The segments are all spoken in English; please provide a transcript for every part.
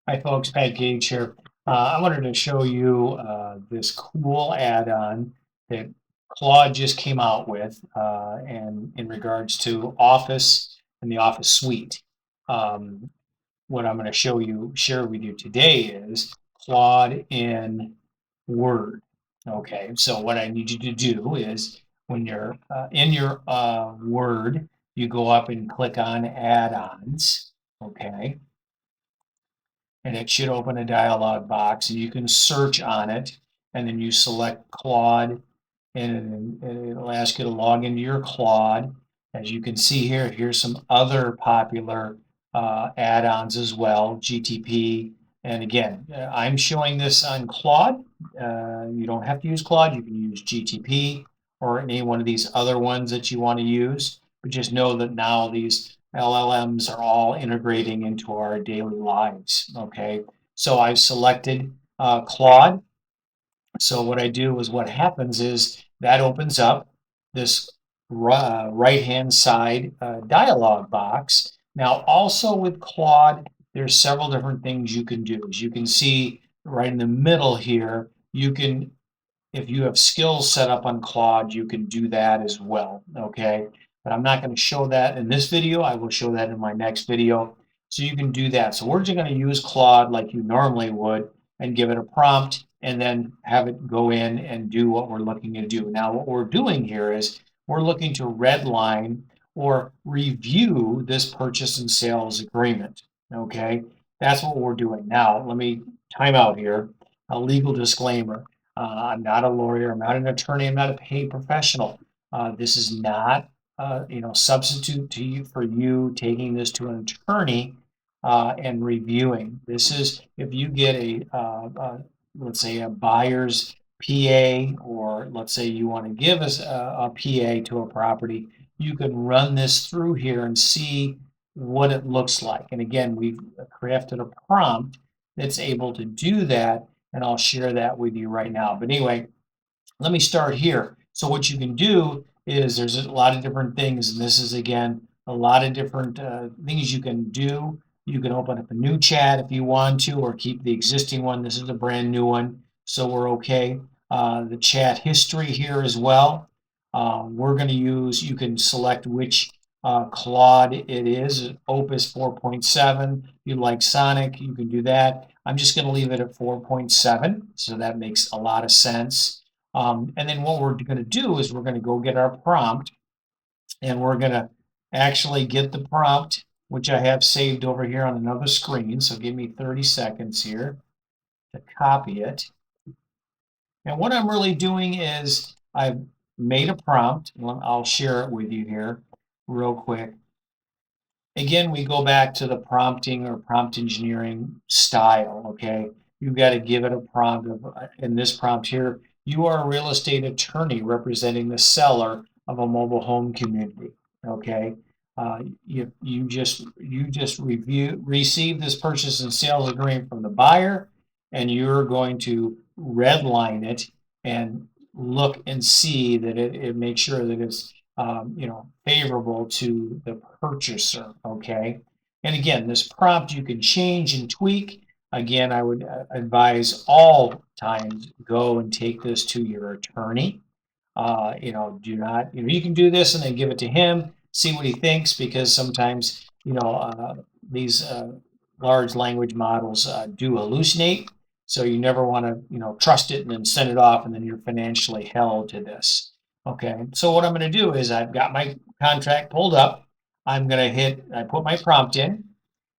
Hi folks, Pat Gage here. I wanted to show you this cool add-on that Claude just came out with and in regards to Office and the Office suite. Um, what I'm going to share with you today is Claude in Word. Okay, so what I need you to do is when you're in your Word, you go up and click on add-ons. Okay, and it should open a dialog box and you can search on it and then you select Claude and it'll ask you to log into your Claude. As you can see here, here's some other popular add-ons as well, GTP. And again, I'm showing this on Claude. You don't have to use Claude. You can use GTP or any one of these other ones that you want to use. But just know that now these LLMs are all integrating into our daily lives. Okay, so I've selected Claude. So what I do is what happens is that opens up this right-hand side dialog box. Now also with Claude, there's several different things you can do. As you can see right in the middle here, you can, if you have skills set up on Claude, you can do that as well, okay? But I'm not going to show that in this video. I will show that in my next video. So you can do that. So we're just going to use Claude like you normally would and give it a prompt and then have it go in and do what we're looking to do. Now, what we're doing here is we're looking to redline or review this purchase and sales agreement, okay? That's what we're doing. Now, let me time out here. A legal disclaimer. I'm not a lawyer. I'm not an attorney. I'm not a paid professional. This is not, substitute to you for you taking this to an attorney and reviewing. This is if you get let's say a buyer's PA, or let's say you want to give us a PA to a property, you can run this through here and see what it looks like. And again, we've crafted a prompt that's able to do that, and I'll share that with you right now. But anyway, let me start here. So what you can do is there's a lot of different things, and this is again a lot of different things you can do. You can open up a new chat if you want to, or keep the existing one. This is a brand new one, so we're okay. The chat history here as well. We're going to use, you can select which Claude it is, Opus 4.7. If you like Sonic, you can do that. I'm just going to leave it at 4.7, so that makes a lot of sense. And then what we're going to do is we're going to go get our prompt, and we're going to actually get the prompt, which I have saved over here on another screen. So give me 30 seconds here to copy it. And what I'm really doing is I've made a prompt. I'll share it with you here real quick. Again, we go back to the prompting or prompt engineering style, okay? You've got to give it a prompt of, in this prompt here, you are a real estate attorney representing the seller of a mobile home community, okay? You just receive this purchase and sales agreement from the buyer, and you're going to redline it and look and see that it makes sure that it's favorable to the purchaser, okay? And again, this prompt you can change and tweak. Again, I would advise all times go and take this to your attorney. Do not, you can do this and then give it to him, see what he thinks, because sometimes, these large language models do hallucinate. So you never want to, trust it and then send it off and then you're financially held to this. Okay, so what I'm going to do is I've got my contract pulled up. I'm going to I put my prompt in,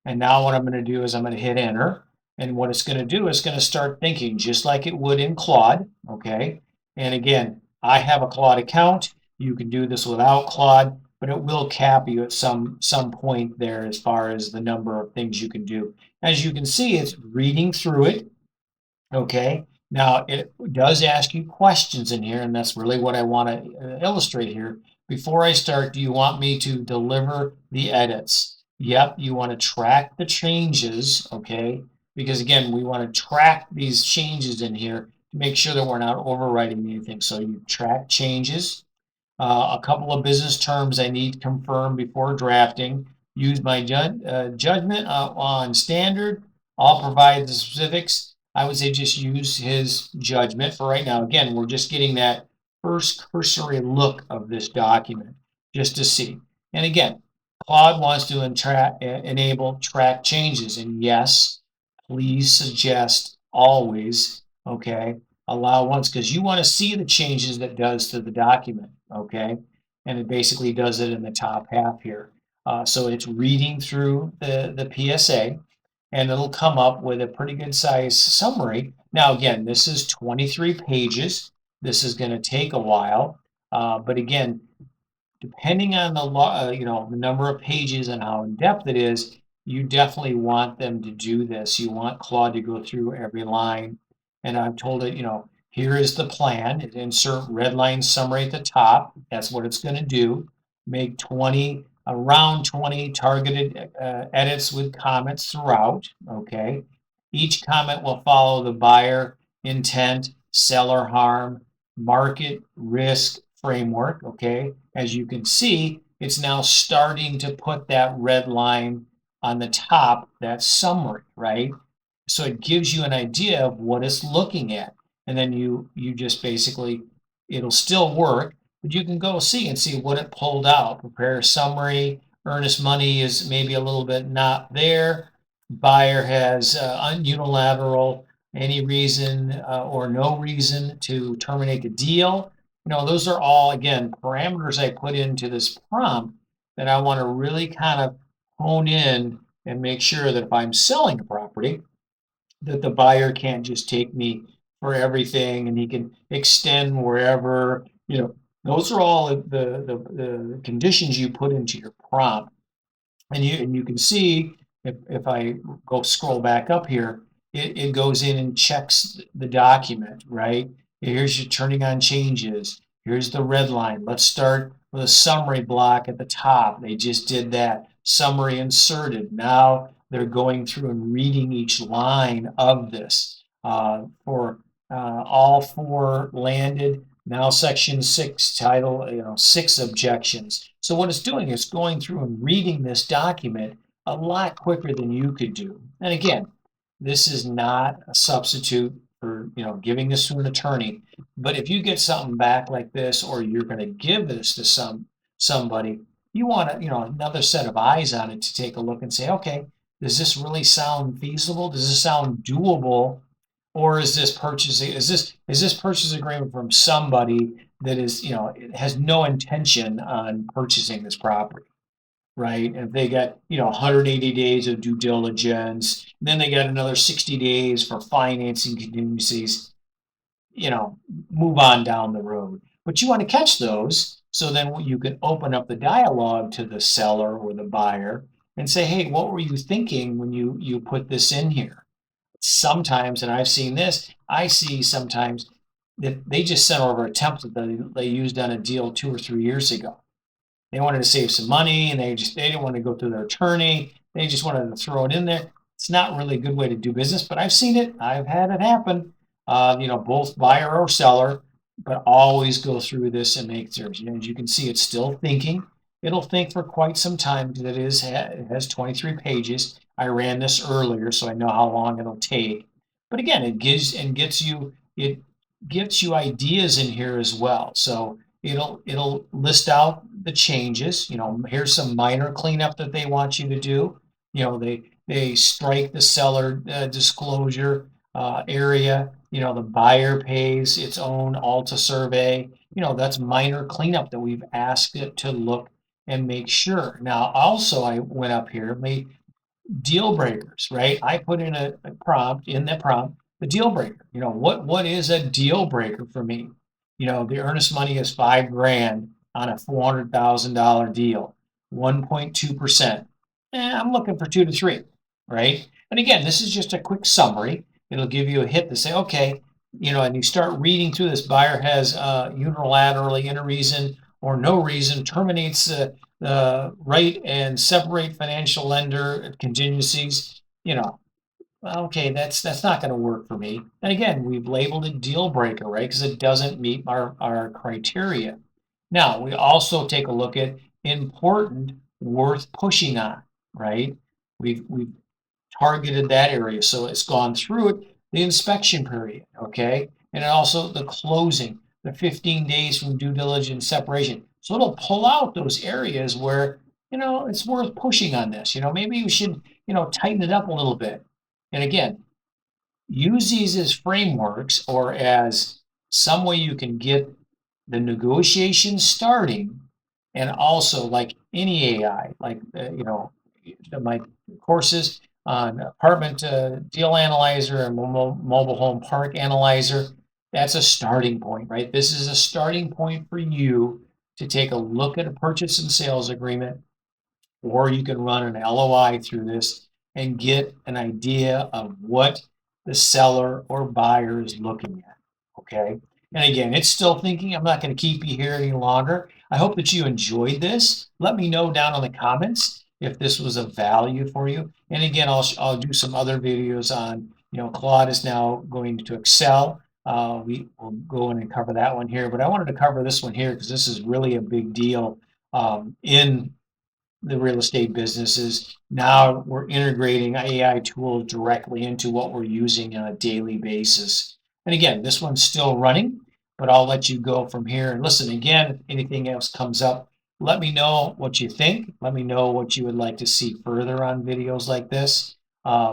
and now what I'm going to do is I'm going to hit enter. And what it's going to do is going to start thinking just like it would in Claude. Okay, and again, I have a Claude account. You can do this without Claude, but it will cap you at some point there as far as the number of things you can do. As you can see, it's reading through it. Okay, now it does ask you questions in here, and that's really what I want to illustrate here. Before I start, do you want me to deliver the edits? Yep, you want to track the changes, okay? Because again, we want to track these changes in here to make sure that we're not overwriting anything. So you track changes. A couple of business terms I need confirmed before drafting. Use my judgment on standard. I'll provide the specifics. I would say just use his judgment for right now. Again, we're just getting that first cursory look of this document just to see. And again, Claude wants to enable track changes. And yes, please suggest always, okay, allow once, because you want to see the changes that does to the document, okay? And it basically does it in the top half here. So it's reading through the PSA, and it'll come up with a pretty good size summary. Now, again, this is 23 pages. This is going to take a while. But again, depending on the number of pages and how in depth it is, you definitely want them to do this. You want Claude to go through every line. And I've told it, here is the plan. Insert red line summary at the top. That's what it's going to do. Make around 20 targeted edits with comments throughout. Okay. Each comment will follow the buyer intent, seller harm, market risk framework. Okay. As you can see, it's now starting to put that red line on the top, that summary, right? So it gives you an idea of what it's looking at. And then you just basically, it'll still work, but you can go see what it pulled out. Prepare a summary. Earnest money is maybe a little bit not there. Buyer has unilateral, any reason or no reason to terminate the deal. Those are all, again, parameters I put into this prompt that I want to really kind of hone in and make sure that if I'm selling a property, that the buyer can't just take me for everything and he can extend wherever. Those are all the conditions you put into your prompt. And you can see if I go scroll back up here, it goes in and checks the document, right? Here's your turning on changes. Here's the red line. Let's start with a summary block at the top. They just did that. Summary inserted. Now they're going through and reading each line of this. For all four landed. Now section 6, title, 6 objections. So what it's doing is going through and reading this document a lot quicker than you could do. And again, this is not a substitute for, giving this to an attorney. But if you get something back like this, or you're going to give this to somebody, you want another set of eyes on it to take a look and say, okay, does this really sound feasible? Does this sound doable? Or is this purchase agreement from somebody that is, has no intention on purchasing this property, right? And if they got, 180 days of due diligence, then they got another 60 days for financing contingencies, move on down the road. But you want to catch those so then you can open up the dialogue to the seller or the buyer and say, hey, what were you thinking when you put this in here? Sometimes, and I've seen this, I see sometimes that they just sent over a template that they used on a deal 2 or 3 years ago. They wanted to save some money and they didn't want to go through their attorney. They just wanted to throw it in there. It's not really a good way to do business, but I've seen it. I've had it happen. Both buyer or seller, but always go through this and make sure. As you can see, it's still thinking. It'll think for quite some time because it has 23 pages. I ran this earlier, so I know how long it'll take. But again, it gets you ideas in here as well. So it'll list out the changes. Here's some minor cleanup that they want you to do. They strike the seller disclosure area. The buyer pays its own Alta survey. That's minor cleanup that we've asked it to look and make sure. Now, also, I went up here, made deal breakers, right? I put in a prompt, the deal breaker. What is a deal breaker for me? The earnest money is $5,000 on a $400,000 deal, 1.2%. I'm looking for 2 to 3, right? And again, this is just a quick summary. It'll give you a hit to say, okay, and you start reading through this. Buyer has unilaterally, in a reason or no reason, terminates the right and separate financial lender contingencies. Okay, that's not going to work for me. And again, we've labeled it deal breaker, right? Because it doesn't meet our criteria. Now, we also take a look at important, worth pushing on, right? We've targeted that area. So it's gone through it, the inspection period, okay? And also the closing, the 15 days from due diligence separation. So it'll pull out those areas where, it's worth pushing on this. Maybe you should, tighten it up a little bit. And again, use these as frameworks or as some way you can get the negotiation starting, and also like any AI, like my courses on apartment deal analyzer and mobile home park analyzer. That's a starting point, right? This is a starting point for you to take a look at a purchase and sales agreement, or you can run an LOI through this and get an idea of what the seller or buyer is looking at. Okay. And again, it's still thinking. I'm not going to keep you here any longer. I hope that you enjoyed this. Let me know down in the comments if this was of value for you. And again, I'll do some other videos on, Claude is now going to Excel. We will go in and cover that one here, but I wanted to cover this one here because this is really a big deal in the real estate businesses. Now we're integrating AI tools directly into what we're using on a daily basis. And again, this one's still running, but I'll let you go from here. And listen, again, if anything else comes up, let me know what you think. Let me know what you would like to see further on videos like this.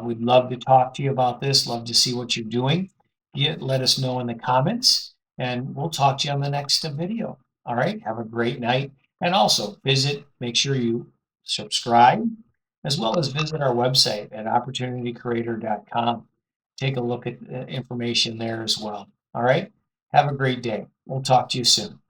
We'd love to talk to you about this. Love to see what you're doing. Let us know in the comments, and we'll talk to you on the next video. All right. Have a great night. And also make sure you subscribe, as well as visit our website at opportunitycreator.com. Take a look at information there as well. All right. Have a great day. We'll talk to you soon.